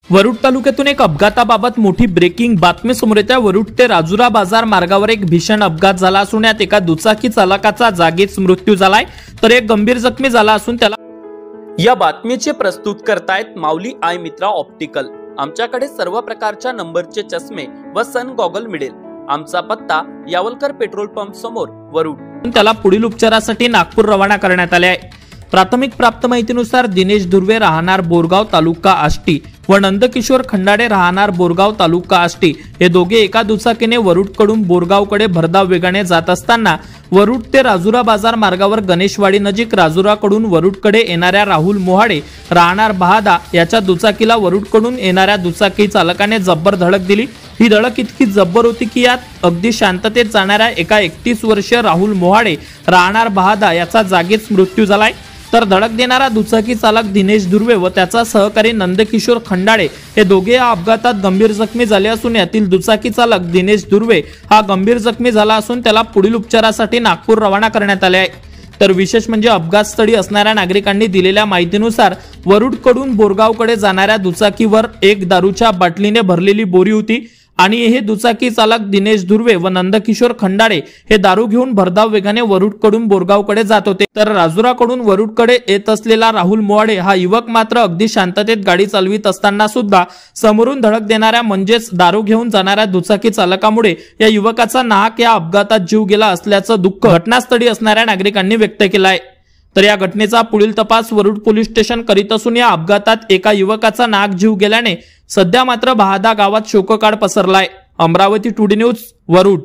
वरुड तालुक्यातून एक अपघाताबाबत मोठी ब्रेकिंग बातमी समोर येते। वरुड ते राजुरा बाजार मार्गावर एक भीषण अपघात झाला असून यात एका दुचाकी चालकाचा जागीच मृत्यू झालाय, तर एक गंभीर जखमी झाला असून त्याला या बातमीचे प्रस्तुत करतायत माऊली आय मित्रा ऑप्टिकल। आमच्याकडे सर्व प्रकारच्या नंबरचे चष्मे व सन गॉगल मिळेल। आमचा पत्ता यावलकर पेट्रोल पंप समोर वरुड। त्याला पुढील उपचारासाठी नागपूर रवाना करण्यात आले आहे। प्राथमिक प्राप्त माहितीनुसार दिनेश धुर्वे राहणार बोरगाव तालुका आष्टी व नंदकिशोर खंडाडे राहणार बोरगाव तालुका आष्टी हे दोघे एका दुचाकीने वरुडकडून बोरगावकडे भरधाव वेगाने जात असताना वरुड ते राजुरा बाजार मार्गावर गणेशवाडी नजीक राजुराकडून वरुडकडे येणाऱ्या राहुल मोहाडे राहणार बहादा याच्या दुचाकीला वरुडकडून येणाऱ्या दुचाकी चालकाने जब्बर धडक दिली। ही धडक इतकी जब्बर होती की यात अगदी शांततेत जाणाऱ्या एका 31 वर्षीय राहुल मोहाडे राहणार बहादा याचा जागीच मृत्यू झालाय, तर धडक देणारा दुचाकी चालक दिनेश धुर्वे व त्याचा सहकारी नंदकिशोर खंडाडे हे दोघे या अपघातात गंभीर जखमी झाले असून यातील दुचाकी चालक दिनेश धुर्वे हा गंभीर जखमी झाला असून त्याला पुढील उपचारासाठी नागपूर रवाना करण्यात आले आहे। तर विशेष म्हणजे अपघातस्थळी असणाऱ्या नागरिकांनी दिलेल्या माहितीनुसार वरुडकडून बोरगावकडे जाणाऱ्या दुचाकीवर एक दारूच्या बाटलीने भरलेली बोरी होती आणि हे दुचाकी चालक दिनेश धुर्वे व नंदकिशोर खंडाडे हे दारू घेऊन भरधाव वेगाने वरुडकडून बोरगावकडे जात होते, तर राजुराकडून वरुडकडे येत असलेला राहुल मोहाडे हा युवक मात्र अगदी शांततेत गाडी चालवित असताना सुद्धा समोरून धडक देणाऱ्या म्हणजेच दारू घेऊन जाणाऱ्या दुचाकी चालकामुळे या युवकाचा नाहक या अपघातात जीव गेला असल्याचं दुःख घटनास्थळी असणाऱ्या नागरिकांनी व्यक्त केलं आहे। तर या घटनेचा पुढील तपास वरुड पोलीस स्टेशन करीत असून या अपघातात एका युवकाचा नाक जीव गेल्याने सध्या मात्र बहादा गावात शोककळा पसरलाय। Amravati today news Warud.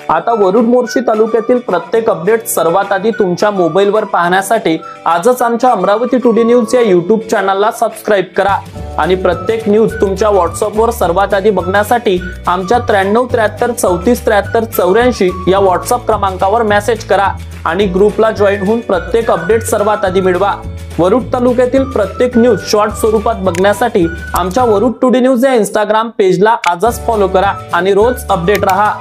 आता वरुड मोर्शी तालुक्यातील प्रत्येक अपडेट सर्वात आधी तुमच्या मोबाईलवर पाहण्यासाठी आजच आमच्या अमरावती टुडे न्यूज या युट्यूब चॅनलला सबस्क्राइब करा आणि प्रत्येक न्यूज तुमच्या व्हॉट्सअपवर सर्वात आधी बघण्यासाठी आमच्या 9373343384 या व्हॉट्सअप क्रमांकावर मेसेज करा आणि ग्रुपला जॉईन होऊन प्रत्येक अपडेट सर्वात आधी मिळवा। वरुड तालुक्यातील प्रत्येक न्यूज शॉर्ट स्वरूपात बघण्यासाठी आमच्या वरुड टुडे न्यूज या इंस्टाग्राम पेजला आजच फॉलो करा आणि रोज अपडेट रहा।